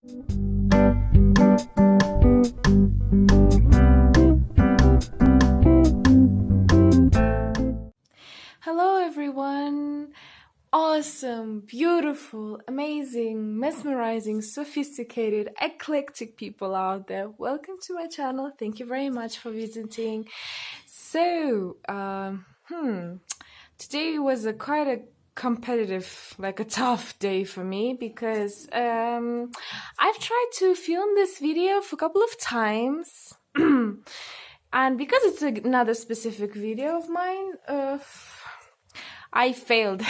Hello, everyone. Awesome, beautiful, amazing, mesmerizing, sophisticated, eclectic people out there. Welcome to my channel. Thank you very much for visiting. So, today was quite a competitive, like a tough day for me because I've tried to film this video for a couple of times. And because it's another specific video of mine, I failed.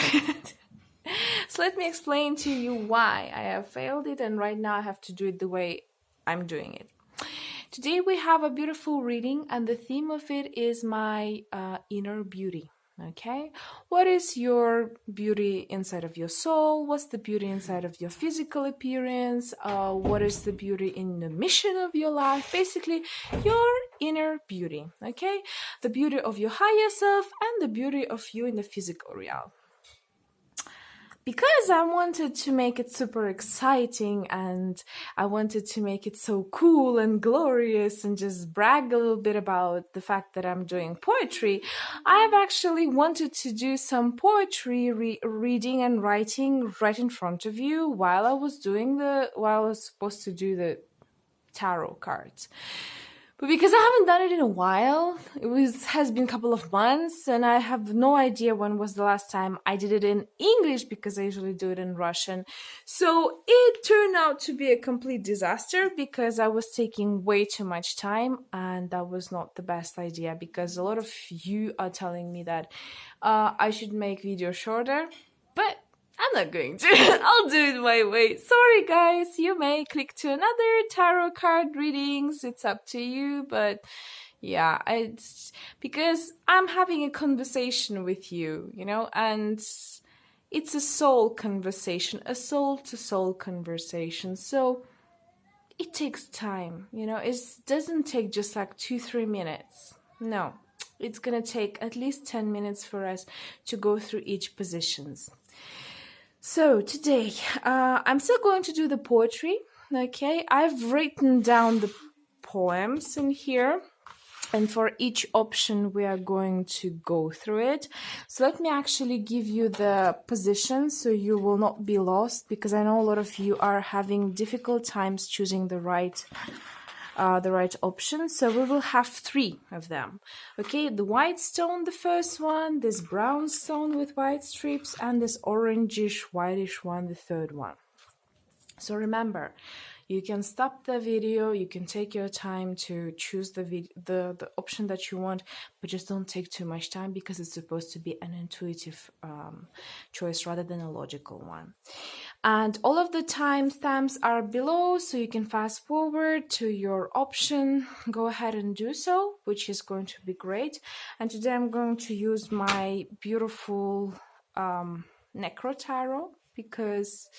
So let me explain to you why I have failed it, and right now I have to do it the way I'm doing it. Today we have a beautiful reading, and the theme of it is my inner beauty. Okay, what is your beauty inside of your soul? What's the beauty inside of your physical appearance? What is the beauty in the mission of your life? Basically, your inner beauty. Okay, the beauty of your higher self and the beauty of you in the physical realm. Because I wanted to make it super exciting and I wanted to make it so cool and glorious and just brag a little bit about the fact that I'm doing poetry, I've actually wanted to do some poetry reading and writing right in front of you while I was supposed to do the tarot cards. But because I haven't done it in a while, has been a couple of months, and I have no idea when was the last time I did it in English because I usually do it in Russian. So it turned out to be a complete disaster because I was taking way too much time, and that was not the best idea because a lot of you are telling me that I should make videos shorter, but I'm not going to. I'll do it my way. Sorry, guys. You may click to another tarot card readings. It's up to you. But yeah, it's because I'm having a conversation with you, and it's a soul conversation, a soul-to-soul conversation. So it takes time, it doesn't take just like 2-3 minutes. No, it's going to take at least 10 minutes for us to go through each positions. So today, I'm still going to do the poetry, okay? I've written down the poems in here, and for each option, we are going to go through it. So let me actually give you the position so you will not be lost, because I know a lot of you are having difficult times choosing the right option. So we will have 3 of them. Okay, the white stone, the first one, this brown stone with white strips, and this orangish whitish one, the third one. So remember, you can stop the video, you can take your time to choose the option that you want, but just don't take too much time because it's supposed to be an intuitive choice rather than a logical one. And all of the timestamps are below, so you can fast forward to your option. Go ahead and do so, which is going to be great. And today I'm going to use my beautiful Tarot because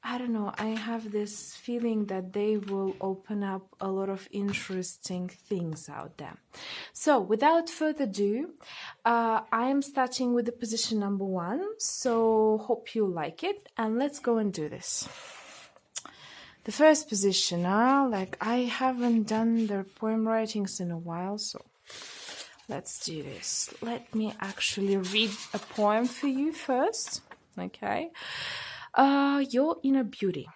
I don't know, I have this feeling that they will open up a lot of interesting things out there. So without further ado, I am starting with the position number 1. So hope you like it, and let's go and do this. The first position, like I haven't done the poem writings in a while, so let's do this. Let me actually read a poem for you first, okay? Your inner beauty.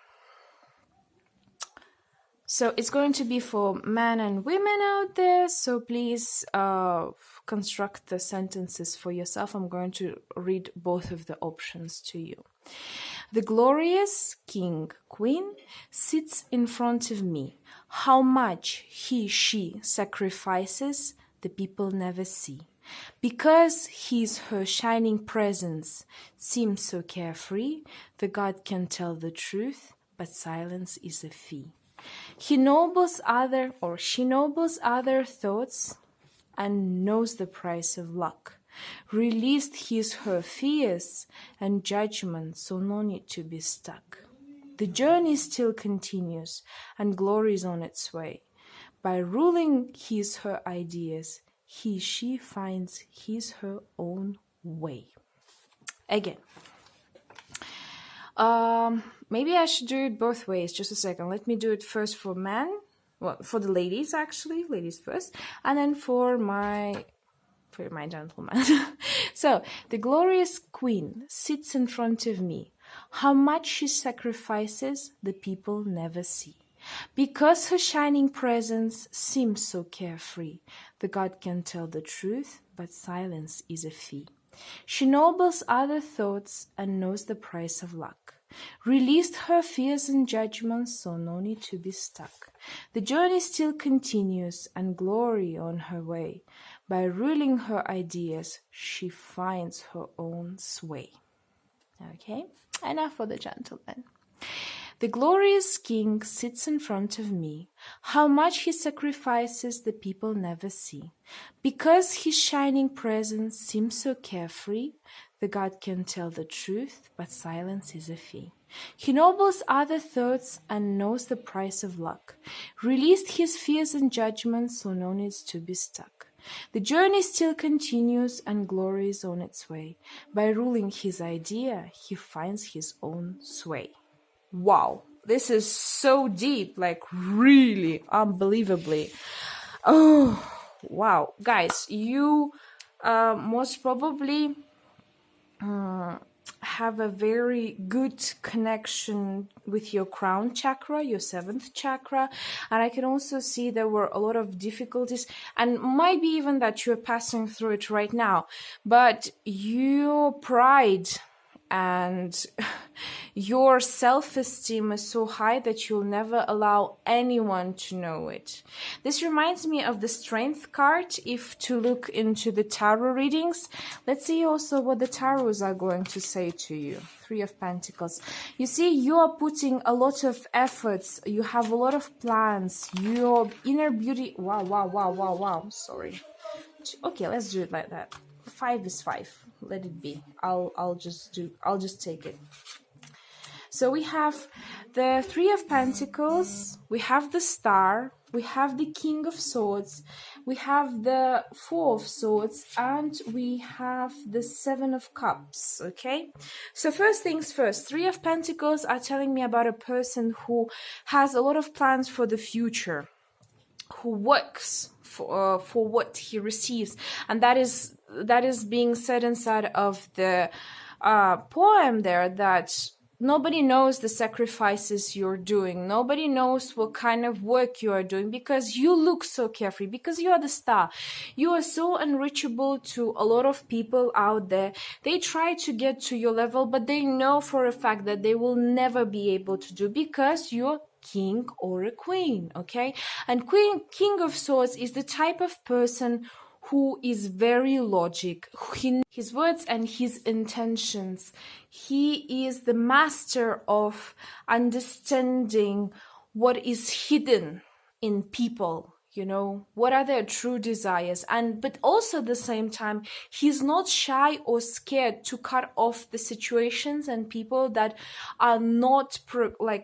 So it's going to be for men and women out there, so please construct the sentences for yourself. I'm going to read both of the options to you. The glorious king, queen, sits in front of me. How much he, she sacrifices, the people never see. Because his, her shining presence seems so carefree, the god can tell the truth, but silence is a fee. He nobles other, or she nobles other thoughts and knows the price of luck. Released his, her fears and judgment, so no need to be stuck. The journey still continues and glory is on its way. By ruling his, her ideas, he, she finds his, her own way. Again. Maybe I should do it both ways. Just a second. Let me do it first for men. Well, for the ladies, actually. Ladies first. And then for my gentleman. So, the glorious queen sits in front of me. How much she sacrifices, the people never see. Because her shining presence seems so carefree, the god can tell the truth, but silence is a fee. She nobles other thoughts and knows the price of luck. Released her fears and judgments, so no need to be stuck. The journey still continues and glory on her way. By ruling her ideas, she finds her own sway. Okay, enough for the gentleman. The glorious king sits in front of me. How much he sacrifices, the people never see. Because his shining presence seems so carefree, the god can tell the truth, but silence is a fee. He nobles other thoughts and knows the price of luck. Released his fears and judgments, so no need to be stuck. The journey still continues and glory is on its way. By ruling his idea, he finds his own sway. Wow, this is so deep, like really unbelievably. Oh, wow. Guys, you most probably have a very good connection with your crown chakra, your seventh chakra, and I can also see there were a lot of difficulties, and might be even that you're passing through it right now, but your pride and your self-esteem is so high that you'll never allow anyone to know it. This reminds me of the strength card. If to look into the tarot readings, let's see also what the tarots are going to say to you. Three of Pentacles. You see, you are putting a lot of efforts. You have a lot of plans. Your inner beauty. Wow. Sorry. Okay, let's do it like that. 5 is 5. Let it be. I'll just take it. So we have the Three of Pentacles, we have the Star, we have the King of Swords, we have the Four of Swords, and we have the Seven of Cups, okay? So first things first, Three of Pentacles are telling me about a person who has a lot of plans for the future, who works for what he receives, and that is being said inside of the poem there, that nobody knows the sacrifices you're doing. Nobody knows what kind of work you are doing because you look so carefree, because you are the star. You are so unreachable to a lot of people out there. They try to get to your level, but they know for a fact that they will never be able to do, because you're king or a queen, okay? And King of Swords is the type of person who is very logic, his words and his intentions. He is the master of understanding what is hidden in people, you know, what are their true desires, but also at the same time, he's not shy or scared to cut off the situations and people that are not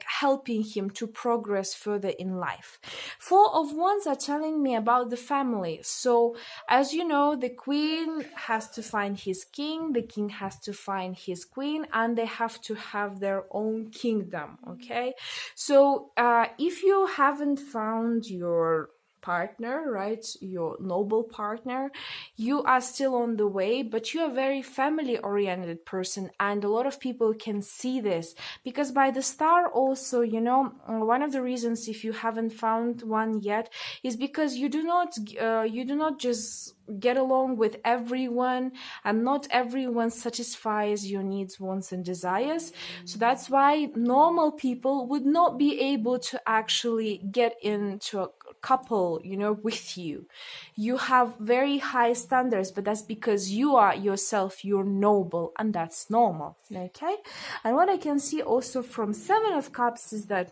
helping him to progress further in life. Four of Wands are telling me about the family. So as you know, the queen has to find his king, the king has to find his queen, and they have to have their own kingdom, okay? So if you haven't found your partner, right, your noble partner, you are still on the way, but you're a very family oriented person, and a lot of people can see this, because by the star also, you know, one of the reasons if you haven't found one yet is because you do not just get along with everyone, and not everyone satisfies your needs, wants, and desires. So that's why normal people would not be able to actually get into a couple, you know, with you. You have very high standards, but that's because you are yourself, you're noble, and that's normal, okay? And what I can see also from Seven of Cups is that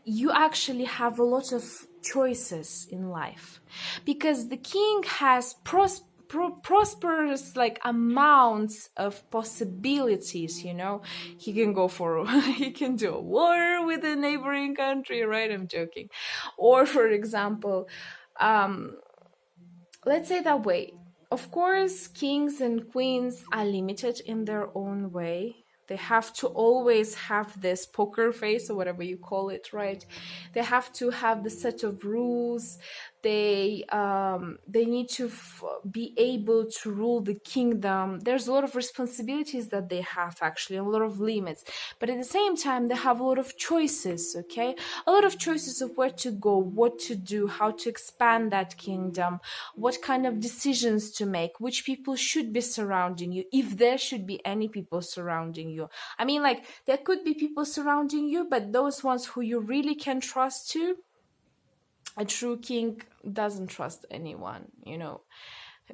you actually have a lot of choices in life, because the king has prosperous amounts of possibilities, you know. He can go for he can do a war with a neighboring country, right? I'm joking. Or for example, let's say that way, of course, kings and queens are limited in their own way. They have to always have this poker face or whatever you call it, right? They have to have the set of rules. They need to be able to rule the kingdom. There's a lot of responsibilities that they have, actually, a lot of limits. But at the same time, they have a lot of choices, okay? A lot of choices of where to go, what to do, how to expand that kingdom, what kind of decisions to make, which people should be surrounding you, if there should be any people surrounding you. I mean, like, there could be people surrounding you, but those ones who you really can trust to, a true king doesn't trust anyone,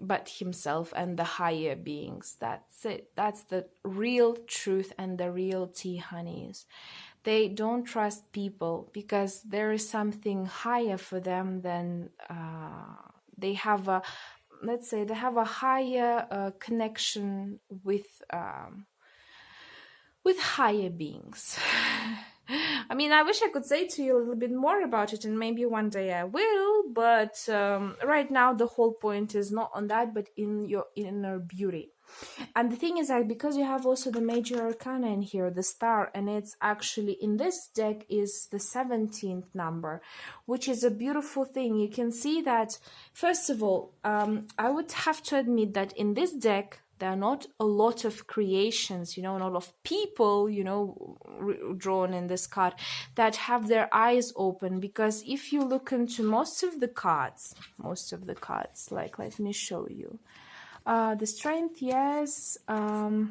but himself and the higher beings. That's it. That's the real truth and the real tea, honeys. They don't trust people because there is something higher for them than they have a, let's say, they have a higher connection with higher beings. I mean, I wish I could say to you a little bit more about it, and maybe one day I will, but right now the whole point is not on that, but in your inner beauty. And the thing is that because you have also the major arcana in here, the star, and it's actually in this deck is the 17th number, which is a beautiful thing. You can see that, first of all, I would have to admit that in this deck, there are not a lot of creations, not a lot of people, drawn in this card that have their eyes open. Because if you look into most of the cards, like, let me show you. The strength, yes. For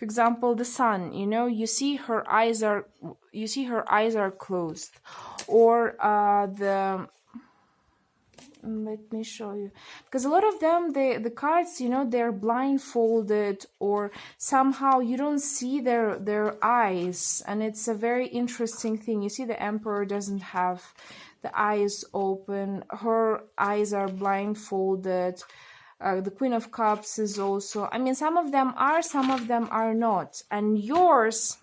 example, the sun, you see her eyes are closed. Or let me show you, because a lot of them, the cards, they're blindfolded, or somehow you don't see their eyes, and it's a very interesting thing. You see the Emperor doesn't have the eyes open, her eyes are blindfolded. The Queen of Cups is also, I mean, some of them are not, and yours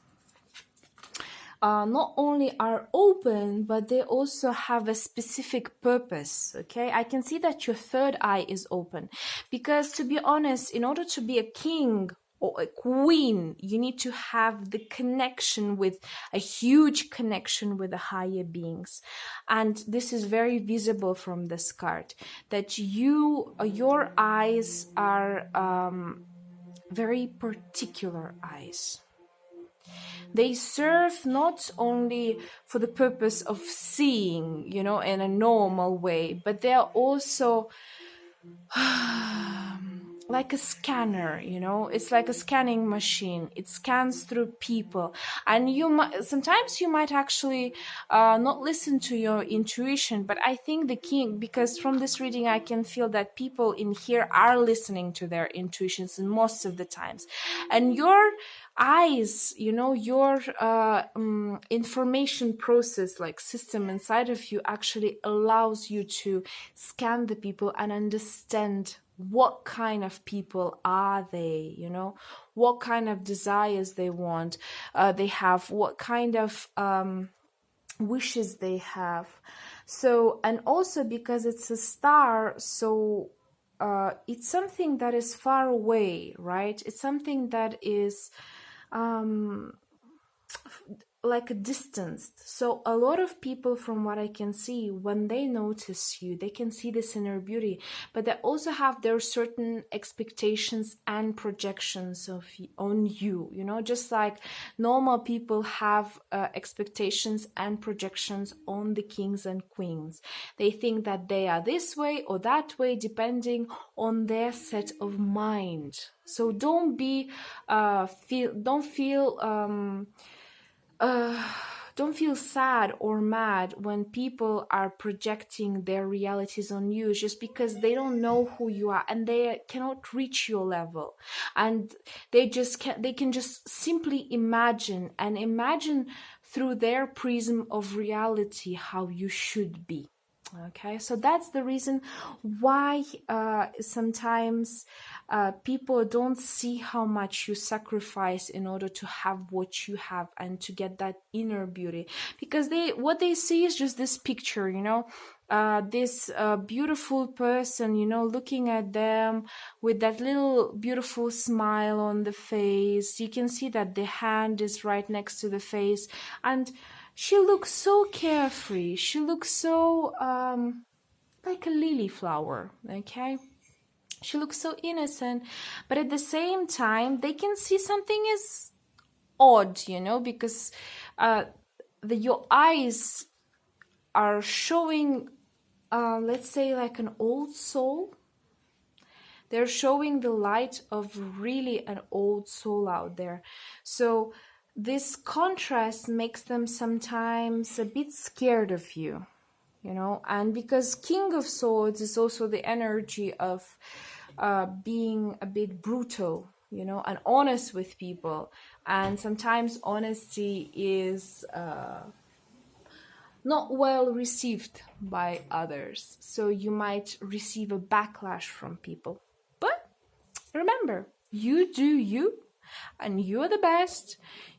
not only are open, but they also have a specific purpose, okay? I can see that your third eye is open, because to be honest, in order to be a king or a queen, you need to have the connection with, a huge connection with the higher beings. And this is very visible from this card, that your eyes are very particular eyes. They serve not only for the purpose of seeing, in a normal way, but they are also like a scanner, it's like a scanning machine. It scans through people, and sometimes you might actually not listen to your intuition, but I think the king, because from this reading I can feel that people in here are listening to their intuitions most of the times, and your eyes, your information process, like system inside of you, actually allows you to scan the people and understand what kind of people are they, what kind of desires they want, they have, what kind of wishes they have. So, and also because it's a star, so it's something that is far away, right? It's something that is like a distance. So a lot of people, from what I can see, when they notice you, they can see this inner beauty, but they also have their certain expectations and projections on you, just like normal people have expectations and projections on the kings and queens. They think that they are this way or that way depending on their set of mind. So don't feel sad or mad when people are projecting their realities on you, just because they don't know who you are and they cannot reach your level, and they can just simply imagine through their prism of reality how you should be. Okay, so that's the reason why sometimes people don't see how much you sacrifice in order to have what you have and to get that inner beauty, because what they see is just this picture, this beautiful person, looking at them with that little beautiful smile on the face. You can see that the hand is right next to the face, and she looks so carefree. She looks so like a lily flower, okay? She looks so innocent, but at the same time, they can see something is odd, because your eyes are showing, let's say, like an old soul. They're showing the light of really an old soul out there. So this contrast makes them sometimes a bit scared of you, and because King of Swords is also the energy of being a bit brutal, and honest with people. And sometimes honesty is not well received by others. So you might receive a backlash from people. But remember, you do you, and you're the best.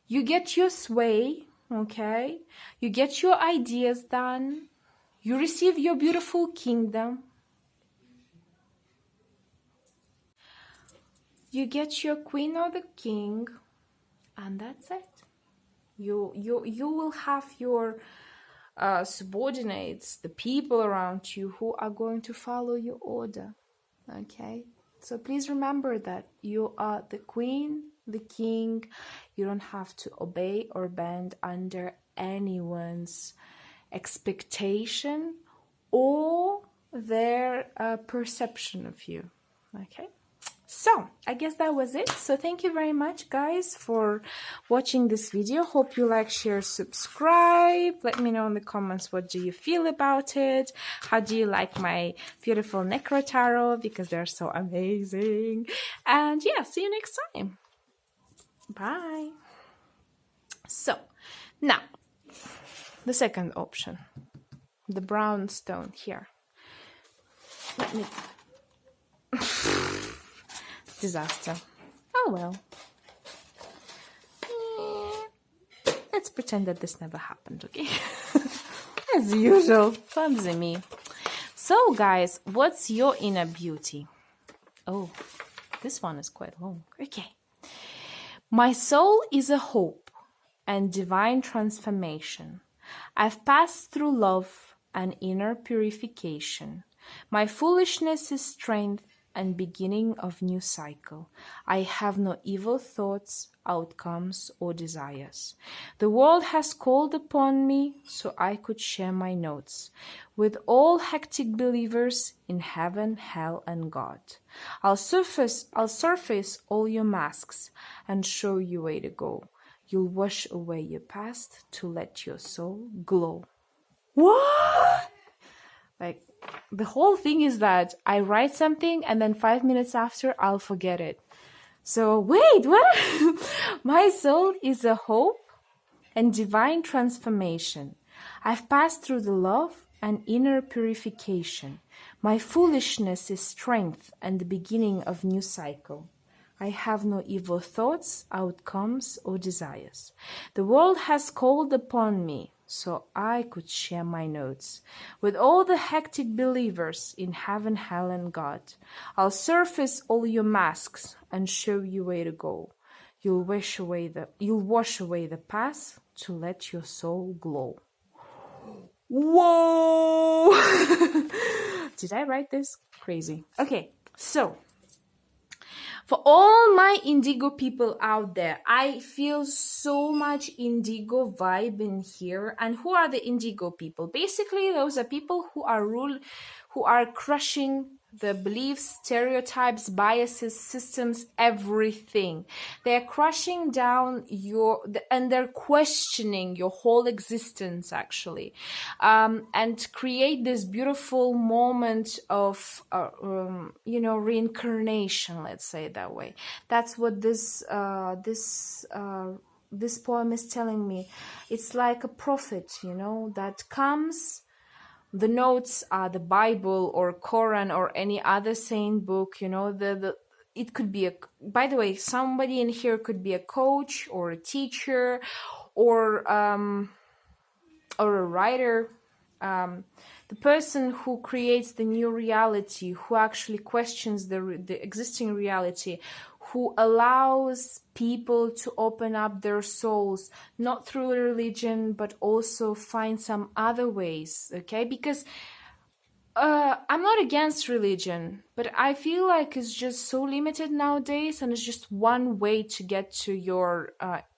You get your sway, okay? You get your ideas done. You receive your beautiful kingdom. You get your queen or the king, and that's it. You will have your subordinates, the people around you who are going to follow your order, okay? So please remember that you are the queen, the king. You don't have to obey or bend under anyone's expectation or their perception of you, okay? So I guess that was it. So thank you very much, guys, for watching this video. Hope you like, share, subscribe. Let me know in the comments, what do you feel about it? How do you like my beautiful Necro Tarot? Because they're so amazing. And yeah, see you next time. Bye. So now the second option, the brown stone here. Let me... Disaster. Oh well. Let's pretend that this never happened, okay? As usual. Clumsy me. So guys, what's your inner beauty? Oh, this one is quite long. Okay. My soul is a hope and divine transformation. I've passed through love and inner purification. My foolishness is strength and beginning of new cycle. I have no evil thoughts, outcomes, or desires. The world has called upon me so I could share my notes with all hectic believers in heaven, hell, and God. I'll surface all your masks and show you where to go. You'll wash away your past to let your soul glow. What? Like, the whole thing is that I write something and then 5 minutes after I'll forget it. So wait, what? My soul is a hope and divine transformation. I've passed through the love and inner purification. My foolishness is strength and the beginning of new cycle. I have no evil thoughts, outcomes, or desires. The world has called upon me so I could share my notes with all the hectic believers in heaven, hell, and God. I'll surface all your masks and show you where to go. You'll wash away the past to let your soul glow. Whoa! Did I write this? Crazy. Okay, so for all my indigo people out there, I feel so much indigo vibe in here. And who are the indigo people? Basically, those are people who are crushing the beliefs, stereotypes, biases, systems, everything. They're crushing down and they're questioning your whole existence, actually, and create this beautiful moment of, reincarnation. Let's say it that way. That's what this poem is telling me. It's like a prophet, that comes the notes are the Bible or Quran or any other saint book, you know, it could be by the way, somebody in here could be a coach or a teacher or a writer, the person who creates the new reality, who actually questions the existing reality, who allows people to open up their souls, not through religion, but also find some other ways, okay? Because I'm not against religion, but I feel like it's just so limited nowadays, and it's just one way to get to your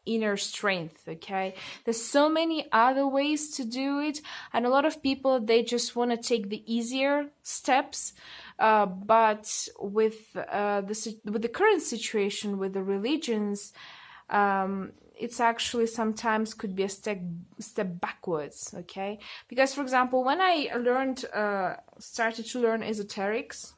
inner strength, okay? There's so many other ways to do it, and a lot of people, they just want to take the easier steps, but with the current situation with the religions, it's actually sometimes could be a step backwards, okay? Because, for example, when I started to learn esoterics,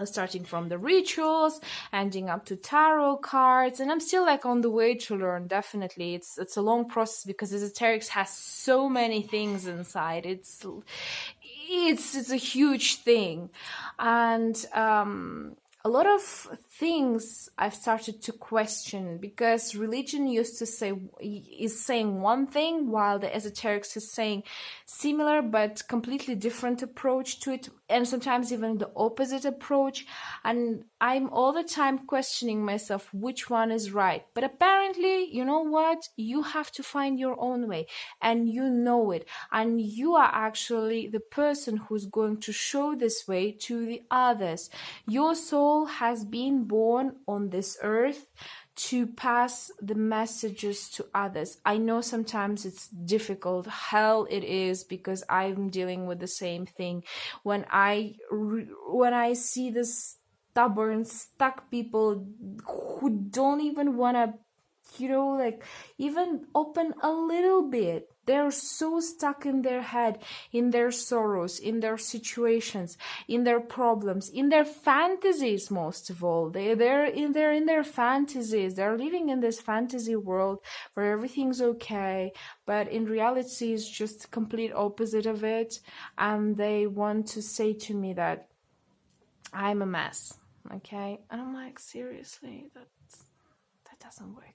starting from the rituals, ending up to tarot cards, and I'm still like on the way to learn. Definitely, it's a long process because esoterics has so many things inside. It's a huge thing, and a lot of things I've started to question, because religion is saying one thing, while the esoterics is saying similar but completely different approach to it, and sometimes even the opposite approach. And I'm all the time questioning myself which one is right. But apparently, you know what? You have to find your own way, and you know it. And you are actually the person who's going to show this way to the others. Your soul has been born on this earth to pass the messages to others. I know sometimes it's difficult. Hell it is, because I'm dealing with the same thing. When I see this stubborn, stuck people who don't even want to, you know, like even open a little bit. They're so stuck in their head, in their sorrows, in their situations, in their problems, in their fantasies. Most of all, they're in their fantasies. They're living in this fantasy world where everything's okay, but in reality, it's just the complete opposite of it. And they want to say to me that I'm a mess, okay? And I'm like, seriously, that doesn't work.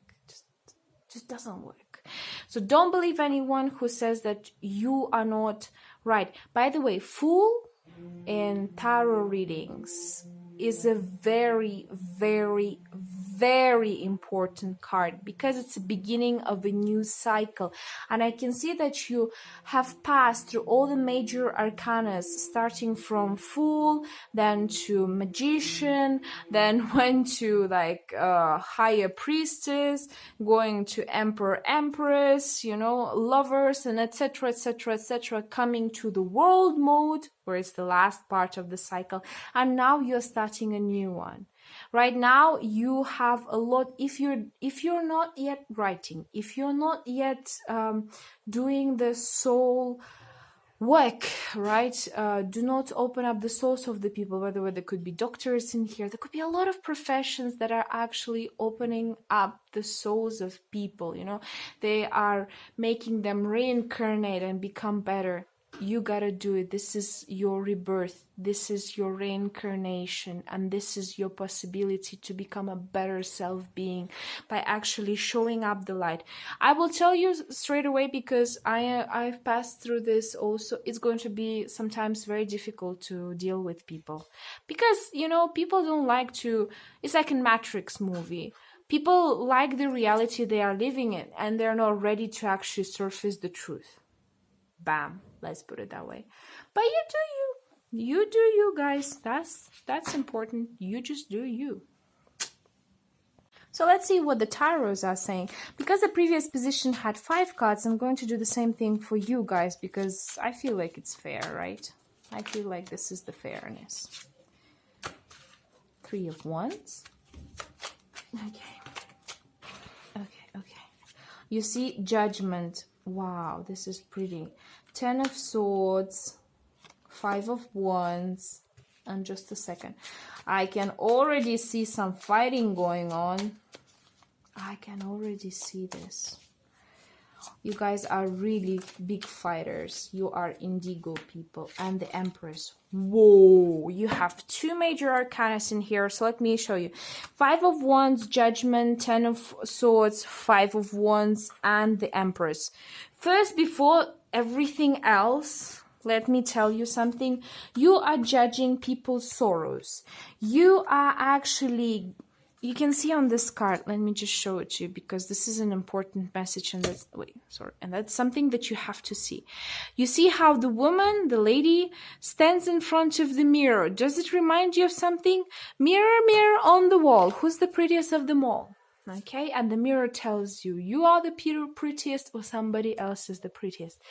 Just doesn't work. So don't believe anyone who says that you are not right. By the way, Fool in tarot readings is a very, very, very important card, because it's the beginning of a new cycle. And I can see that you have passed through all the major arcanas, starting from Fool, then to Magician, then went to like Higher Priestess, going to Emperor, Empress, you know, Lovers, and etc, etc, etc, coming to the World mode, where it's the last part of the cycle, and now you're starting a new one. Right now you have a lot. If you're not yet writing, if you're not yet doing the soul work, right, do not open up the souls of the people. By the way, there could be doctors in here, there could be a lot of professions that are actually opening up the souls of people, you know, they are making them reincarnate and become better. You gotta do it. This is your rebirth. This is your reincarnation. And this is your possibility to become a better self-being by actually showing up the light. I will tell you straight away, because I've passed through this also. It's going to be sometimes very difficult to deal with people. Because, you know, people don't like to... It's like a Matrix movie. People like the reality they are living in, and they're not ready to actually surface the truth. Bam. Let's put it that way. But you do you. You do you, guys. That's important. You just do you. So let's see what the tarots are saying. Because the previous position had 5 cards, I'm going to do the same thing for you guys, because I feel like it's fair, right? I feel like this is the fairness. 3 of Wands. Okay. You see Judgment. Wow, this is pretty. 10 of Swords, 5 of Wands, and just a second. I can already see some fighting going on. I can already see this. You guys are really big fighters. You are indigo people. And the Empress. Whoa. You have 2 major arcana in here. So let me show you. 5 of Wands, Judgment, 10 of Swords, 5 of Wands, and the Empress. First, before everything else, let me tell you something. You are judging people's sorrows. You are actually... You can see on this card, let me just show it to you because this is an important message and that's, and that's something that you have to see. You see how the woman, the lady, stands in front of the mirror. Does it remind you of something? Mirror, mirror on the wall. Who's the prettiest of them all? Okay, and the mirror tells you, you are the prettiest or somebody else is the prettiest.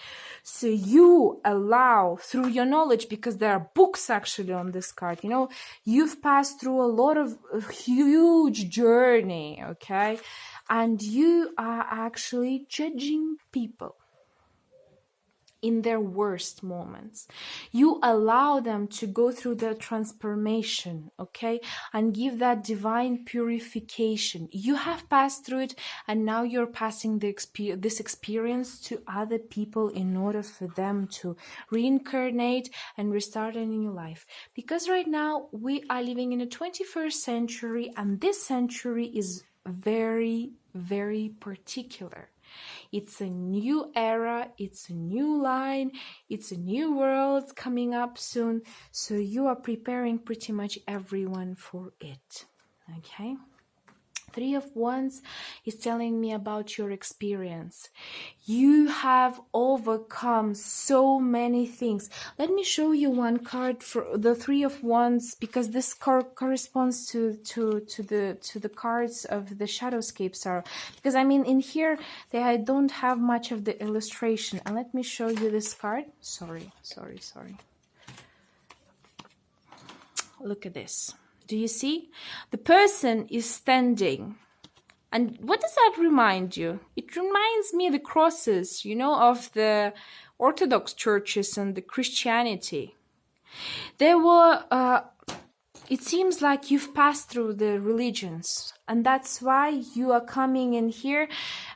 So you allow through your knowledge, because there are books actually on this card, you know, you've passed through a lot of a huge journey, okay? And you are actually judging people in their worst moments. You allow them to go through their transformation, okay, and give that divine purification. You have passed through it, and now you're passing this experience to other people in order for them to reincarnate and restart a new life. Because right now we are living in the 21st century, and this century is very, very particular. It's a new era, it's a new line, it's a new world coming up soon. So you are preparing pretty much everyone for it. Okay? 3 of Wands is telling me about your experience. You have overcome so many things. Let me show you one card for the 3 of Wands, because this card corresponds to the cards of the Shadowscape Tarot. Because I mean, in here I don't have much of the illustration. And let me show you this card. Sorry. Look at this. Do you see? The person is standing. And what does that remind you? It reminds me of the crosses, you know, of the Orthodox churches and the Christianity. There were, it seems like you've passed through the religions. And that's why you are coming in here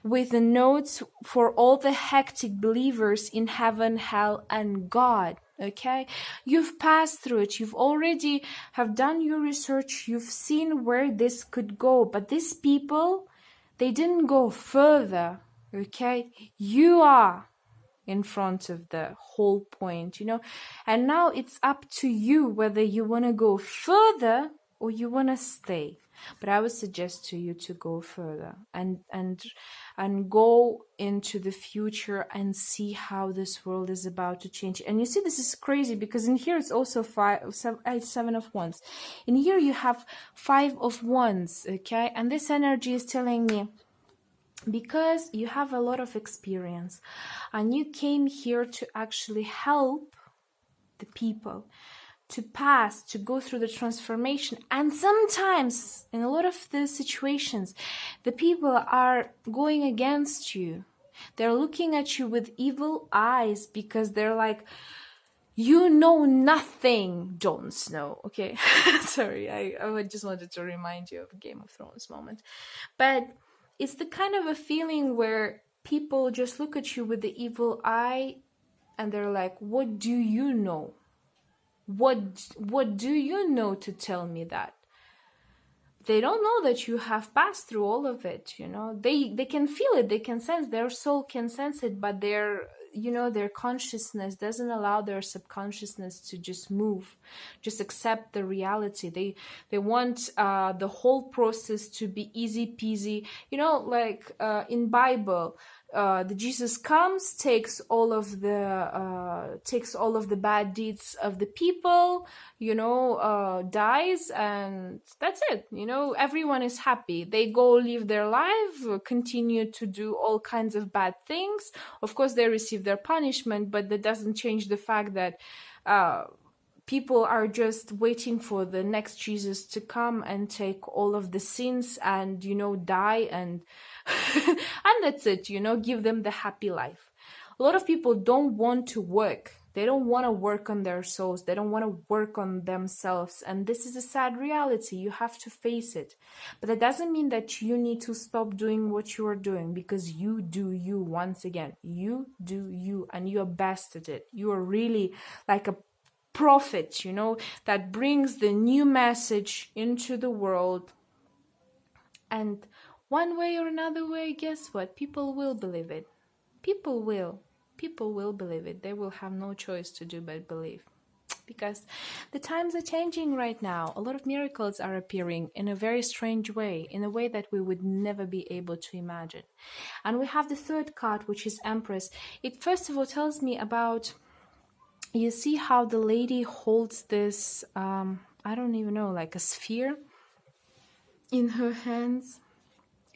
with the notes for all the hectic believers in heaven, hell, and God. Okay, you've passed through it. You've already have done your research. You've seen where this could go. But these people, they didn't go further. Okay, you are in front of the whole point, you know. And now it's up to you whether you want to go further or you want to stay. But I would suggest to you to go further and go into the future and see how this world is about to change. And you see, this is crazy because in here it's also 7 of Wands. In here you have 5 of Wands, okay? And this energy is telling me, because you have a lot of experience and you came here to actually help the people to pass, to go through the transformation. And sometimes, in a lot of the situations, the people are going against you. They're looking at you with evil eyes because they're like, you know nothing, Jon Snow. Okay, sorry, I just wanted to remind you of a Game of Thrones moment. But it's the kind of a feeling where people just look at you with the evil eye and they're like, what do you know? What do you know to tell me that? They don't know that you have passed through all of it, you know. They can feel it, they can sense, their soul can sense it, but their consciousness doesn't allow their subconsciousness to just move, just accept the reality. They want the whole process to be easy peasy, you know, like in Bible. The Jesus comes, takes all of the bad deeds of the people, you know, dies, and that's it. You know, everyone is happy. They go live their life, continue to do all kinds of bad things. Of course, they receive their punishment, but that doesn't change the fact that people are just waiting for the next Jesus to come and take all of the sins and, you know, die and and that's it, you know, give them the happy life. A lot of people don't want to work. They don't want to work on their souls. They don't want to work on themselves. And this is a sad reality. You have to face it. But that doesn't mean that you need to stop doing what you are doing, because you do you once again. You do you, and you are best at it. You are really like a prophet, you know, that brings the new message into the world. And one way or another way, guess what? People will believe it. People will believe it. They will have no choice to do but believe, because the times are changing right now. A lot of miracles are appearing in a very strange way, in a way that we would never be able to imagine. And we have the third card, which is Empress. It first of all tells me about, you see how the lady holds this I don't even know, like a sphere in her hands,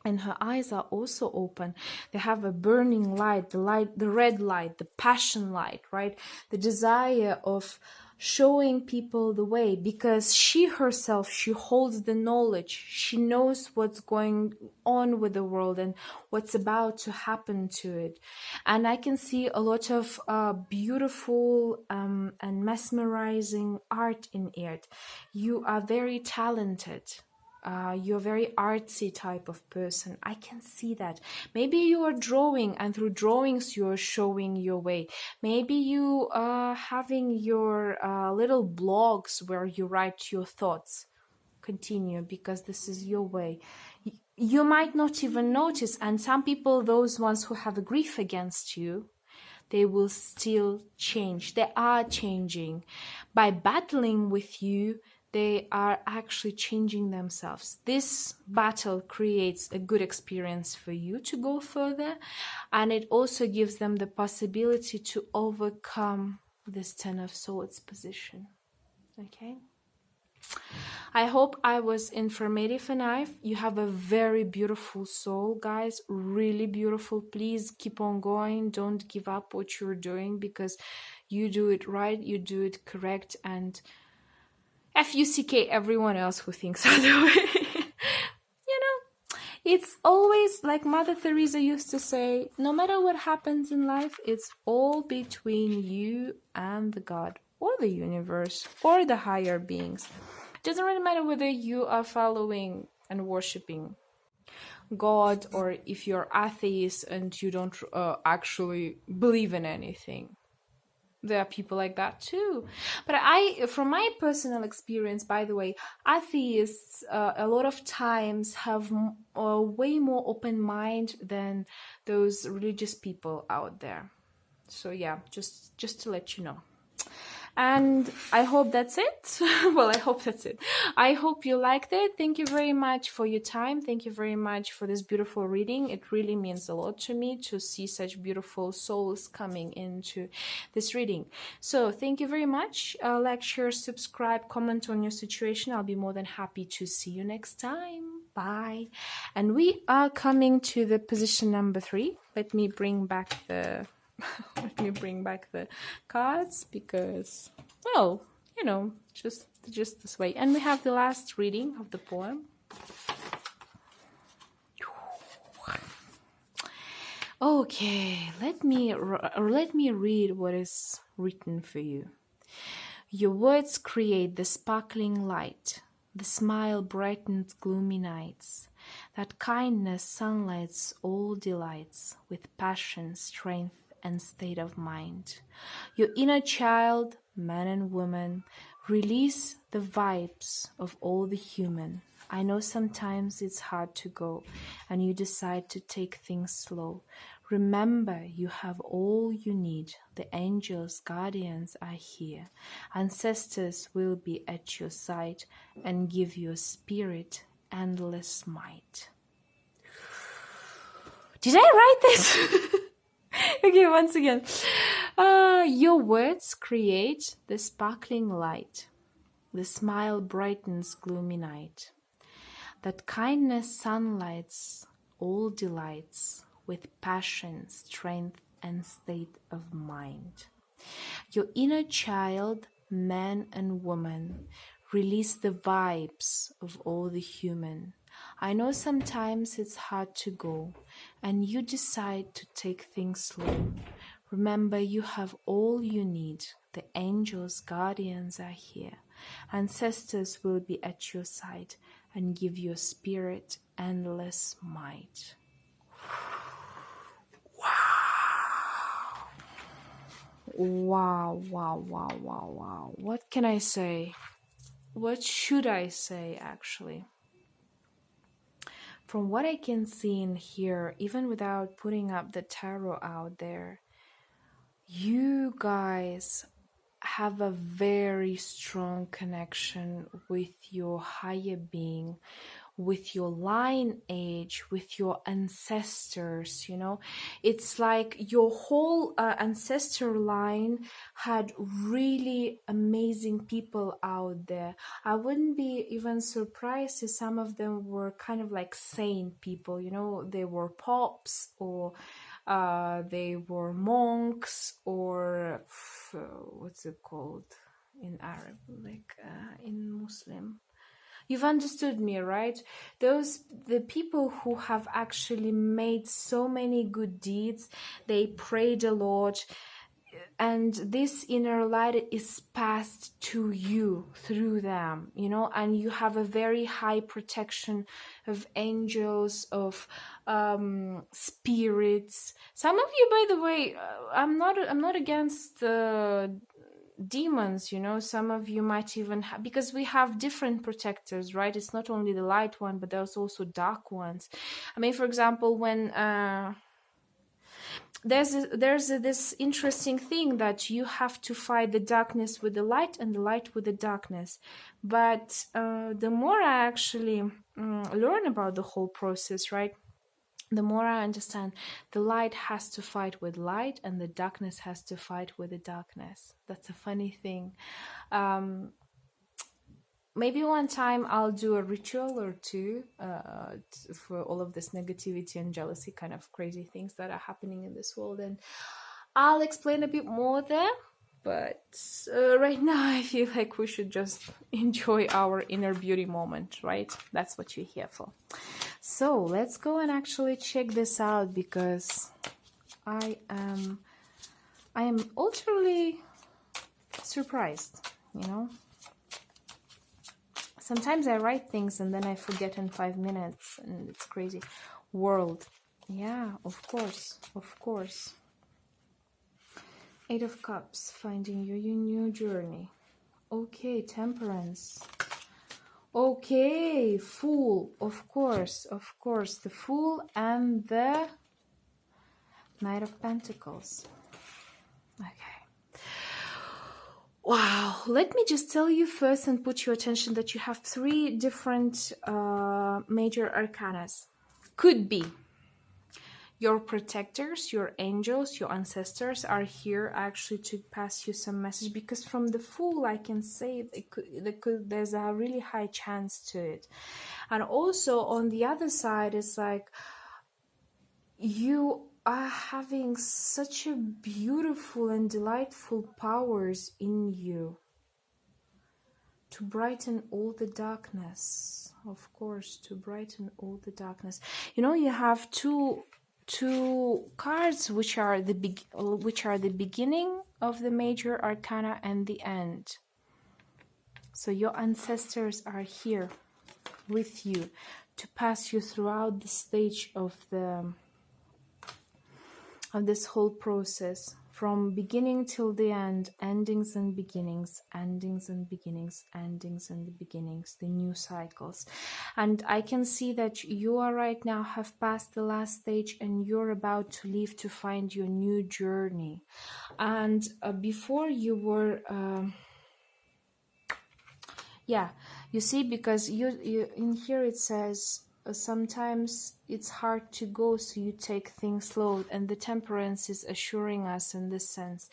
and her eyes are also open. They have a burning light, the red light, the passion light, right? The desire of showing people the way, because she herself, she holds the knowledge. She knows what's going on with the world and what's about to happen to it. And I can see a lot of beautiful and mesmerizing art in it. You are very talented. You're a very artsy type of person. I can see that. Maybe you are drawing, and through drawings you are showing your way. Maybe you are having your little blogs where you write your thoughts. Continue, because this is your way. You might not even notice, and some people, those ones who have a grief against you, they will still change. They are changing. By battling with you, they are actually changing themselves. This battle creates a good experience for you to go further, and it also gives them the possibility to overcome this Ten of Swords position. Okay? I hope I was informative enough. You have a very beautiful soul, guys. Really beautiful. Please keep on going. Don't give up what you're doing, because you do it right, you do it correct, and FUCK everyone else who thinks otherwise. You know, it's always like Mother Teresa used to say, no matter what happens in life, it's all between you and the God, or the universe, or the higher beings. It doesn't really matter whether you are following and worshipping God, or if you're atheist and you don't actually believe in anything. There are people like that too. But from my personal experience, by the way, atheists a lot of times have a way more open mind than those religious people out there. So yeah, just to let you know. And I hope that's it. Well, I hope that's it. I hope you liked it. Thank you very much for your time. Thank you very much for this beautiful reading. It really means a lot to me to see such beautiful souls coming into this reading. So thank you very much. Like, share, subscribe, comment on your situation. I'll be more than happy to see you next time. Bye. And we are coming to the position number 3. Let me bring back the cards, because, well, you know, just this way. And we have the last reading of the poem. Okay, let me read what is written for you. Your words create the sparkling light. The smile brightens gloomy nights. That kindness sunlights all delights with passion, strength, and state of mind. Your inner child, man and woman, release the vibes of all the human. I know sometimes it's hard to go, and you decide to take things slow. Remember, you have all you need. The angels, guardians are here. Ancestors will be at your side and give your spirit endless might. Did I write this? Okay, once again. Your words create the sparkling light. The smile brightens gloomy night. That kindness sunlights all delights with passion, strength, and state of mind. Your inner child, man and woman, release the vibes of all the human. I know sometimes it's hard to go, and you decide to take things slow. Remember, you have all you need. The angels, guardians are here. Ancestors will be at your side and give your spirit endless might. Wow, wow, wow, wow, wow. What can I say? What should I say, actually? From what I can see in here, even without putting up the tarot out there, you guys have a very strong connection with your higher being, with your lineage, with your ancestors. It's like your whole ancestor line had really amazing people out there. I wouldn't be even surprised if some of them were kind of like saint people. They were popes, or they were monks, or what's it called in Arab, like in Muslim. You've understood me, right? The people who have actually made so many good deeds, they prayed a lot, and this inner light is passed to you through them, and you have a very high protection of angels, of spirits. Some of you, by the way, I'm not against demons. Some of you might even have, because we have different protectors, right? It's not only the light one, but there's also dark ones. I mean, for example, when there's this interesting thing that you have to fight the darkness with the light and the light with the darkness. But the more I actually learn about the whole process, right, the more I understand the light has to fight with light and the darkness has to fight with the darkness. That's a funny thing. Maybe one time I'll do a ritual or two for all of this negativity and jealousy, kind of crazy things that are happening in this world, and I'll explain a bit more there. But right now I feel like we should just enjoy our inner beauty moment, right? That's what you're here for. So let's go and actually check this out, because I am utterly surprised. Sometimes I write things and then I forget in 5 minutes, and it's crazy. World. Yeah, of course. Eight of Cups, finding your new journey. Okay, Temperance. Okay, Fool. Of course. The Fool and the Knight of Pentacles. Okay. Wow, let me just tell you first and put your attention that you have 3 different major arcanas. Could be your protectors, your angels, your ancestors are here actually to pass you some message, because from the Fool I can say there's a really high chance to it. And also on the other side, it's like you are having such a beautiful and delightful powers in you to brighten all the darkness. Of course, to brighten all the darkness. You have two cards which are the beginning of the major arcana and the end. So your ancestors are here with you to pass you throughout the stage of this whole process, from beginning till the end, endings and beginnings, endings and beginnings, endings and beginnings, the new cycles. And I can see that you are right now have passed the last stage and you're about to leave to find your new journey. And before you were you see, because you in here it says sometimes it's hard to go, so you take things slow, and the Temperance is assuring us in this sense,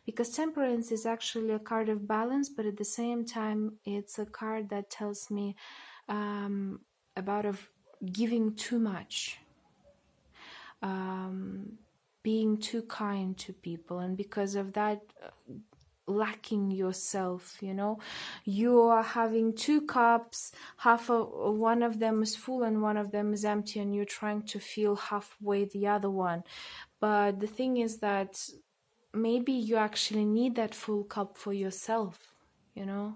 because Temperance is actually a card of balance, but at the same time it's a card that tells me about of giving too much, being too kind to people, and because of that lacking yourself. You are having 2 cups, one of them is full and one of them is empty, and you're trying to fill halfway the other one. But the thing is that maybe you actually need that full cup for yourself, you know,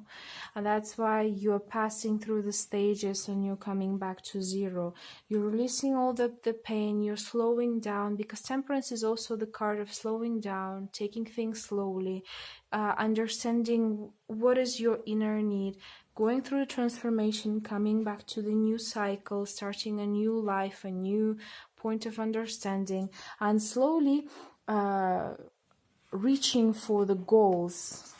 and that's why you're passing through the stages and you're coming back to zero. You're releasing all the pain, you're slowing down, because temperance is also the card of slowing down, taking things slowly, understanding what is your inner need, going through the transformation, coming back to the new cycle, starting a new life, a new point of understanding, and slowly reaching for the goals,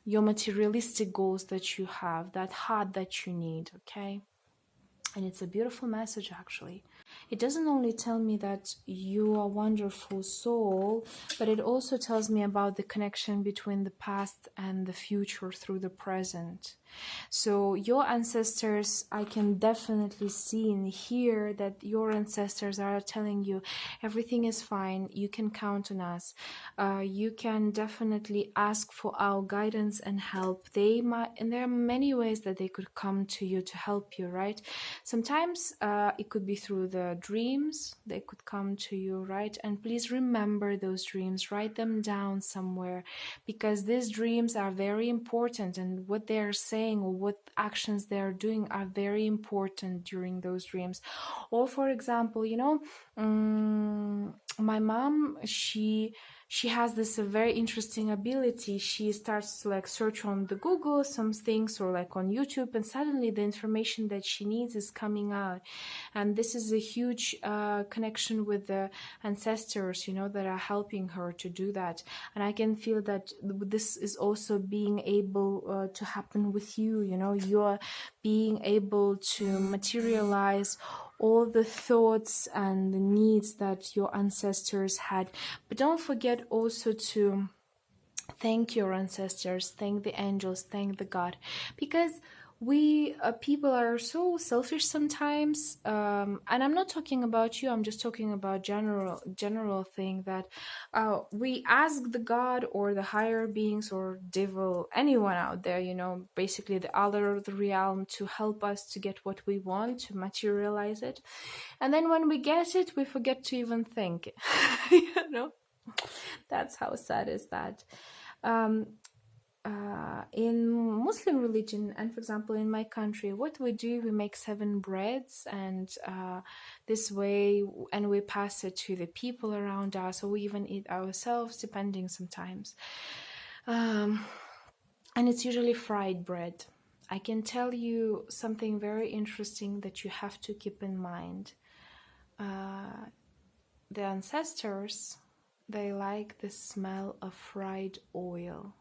your materialistic goals that you have, that heart that you need, okay? And it's a beautiful message, actually. It doesn't only tell me that you are a wonderful soul, but it also tells me about the connection between the past and the future through the present. So your ancestors, I can definitely see and hear that your ancestors are telling you everything is fine, you can count on us, you can definitely ask for our guidance and help. They might, and there are many ways that they could come to you to help you, right? Sometimes it could be through the dreams, they could come to you, right? And please remember those dreams, write them down somewhere, because these dreams are very important, and what they're saying or what actions they are doing are very important during those dreams. Or for example, you know, my mom, she has this very interesting ability. She starts to like search on the Google some things, or like on YouTube, and suddenly the information that she needs is coming out. And this is a huge connection with the ancestors, you know, that are helping her to do that. And I can feel that this is also being able to happen with you. You know, you're being able to materialize all the thoughts and the needs that your ancestors had. But don't forget also to thank your ancestors, thank the angels, thank the God, because we people are so selfish sometimes, and I'm not talking about you, I'm just talking about general thing, that we ask the God or the higher beings or devil, anyone out there, you know, basically the other the realm, to help us to get what we want, to materialize it, and then when we get it, we forget to even thank it. You know, that's how sad is that. um, in Muslim religion, and for example in my country, what we do, we make 7 breads, and this way, and we pass it to the people around us, or we even eat ourselves depending sometimes, and it's usually fried bread. I can tell you something very interesting that you have to keep in mind. The ancestors, they like the smell of fried oil,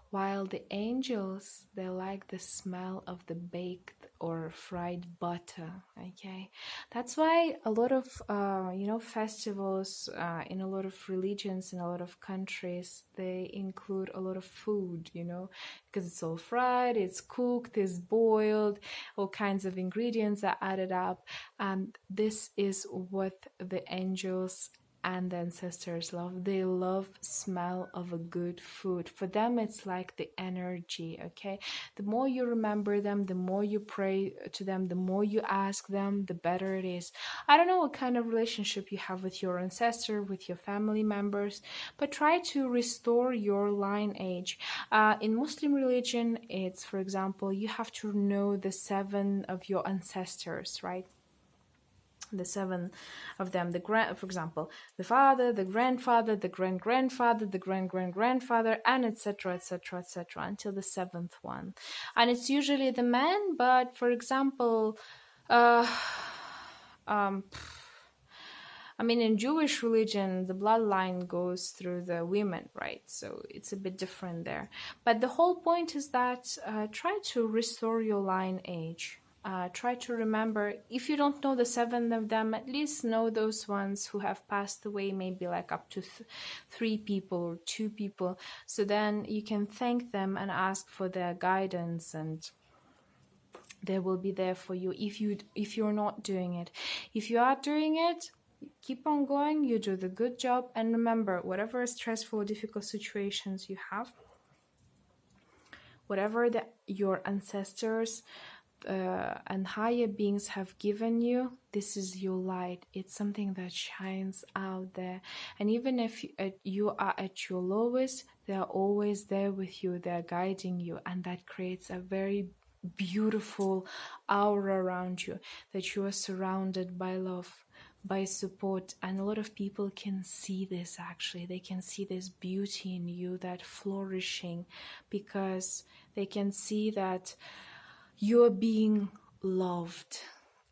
while the angels, they like the smell of the baked or fried butter. Okay, that's why a lot of you know, festivals in a lot of religions, in a lot of countries, they include a lot of food, you know, because it's all fried, it's cooked, it's boiled, all kinds of ingredients are added up, and this is what the angels and the ancestors love. They love smell of a good food. For them, it's like the energy. Okay, the more you remember them, the more you pray to them, the more you ask them, the better it is. I don't know what kind of relationship you have with your ancestor, with your family members, but try to restore your lineage. In Muslim religion, it's, for example, you have to know the 7 of your ancestors, right? The 7 of them, for example, the father, the grandfather, the grandfather, the grandfather, and etc., etc., etc., until the 7th one. And it's usually the man, but for example, I mean, in Jewish religion, the bloodline goes through the women, right? So it's a bit different there. But the whole point is that try to restore your lineage. Try to remember, if you don't know the 7 of them, at least know those ones who have passed away, maybe like up to 3 people or 2 people. So then you can thank them and ask for their guidance, and they will be there for you if you're not doing it. If you are doing it, keep on going, you do the good job, and remember, whatever stressful or difficult situations you have, whatever your ancestors and higher beings have given you, this is your light. It's something that shines out there. And even if you are at your lowest, they are always there with you. They're guiding you. And that creates a very beautiful aura around you, that you are surrounded by love, by support. And a lot of people can see this. Actually, they can see this beauty in you, that flourishing, because they can see that you're being loved.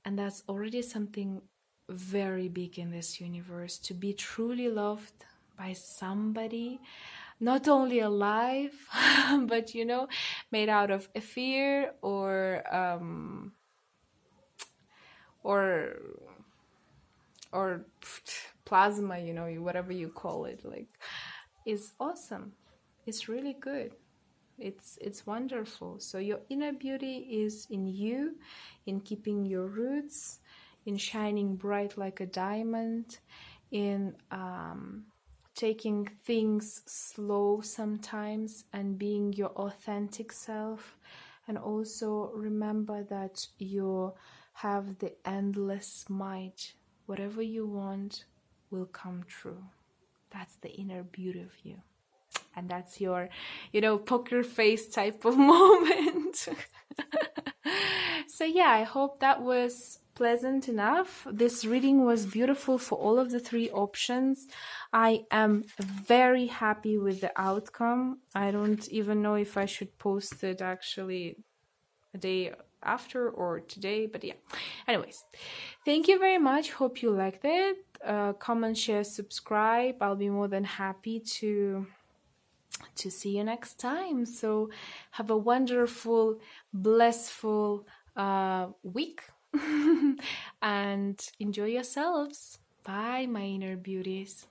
And that's already something very big in this universe, to be truly loved by somebody, not only alive, but made out of fear or plasma, whatever you call it, like, is awesome. It's really good. It's wonderful. So your inner beauty is in you, in keeping your roots, in shining bright like a diamond, in taking things slow sometimes and being your authentic self. And also remember that you have the endless might. Whatever you want will come true. That's the inner beauty of you. And that's your, poker face type of moment. So yeah, I hope that was pleasant enough. This reading was beautiful for all of the 3 options. I am very happy with the outcome. I don't even know if I should post it actually a day after or today, but yeah. Anyways, thank you very much. Hope you liked it. Comment, share, subscribe. I'll be more than happy to see you next time. So have a wonderful, blissful week and enjoy yourselves. Bye, my inner beauties.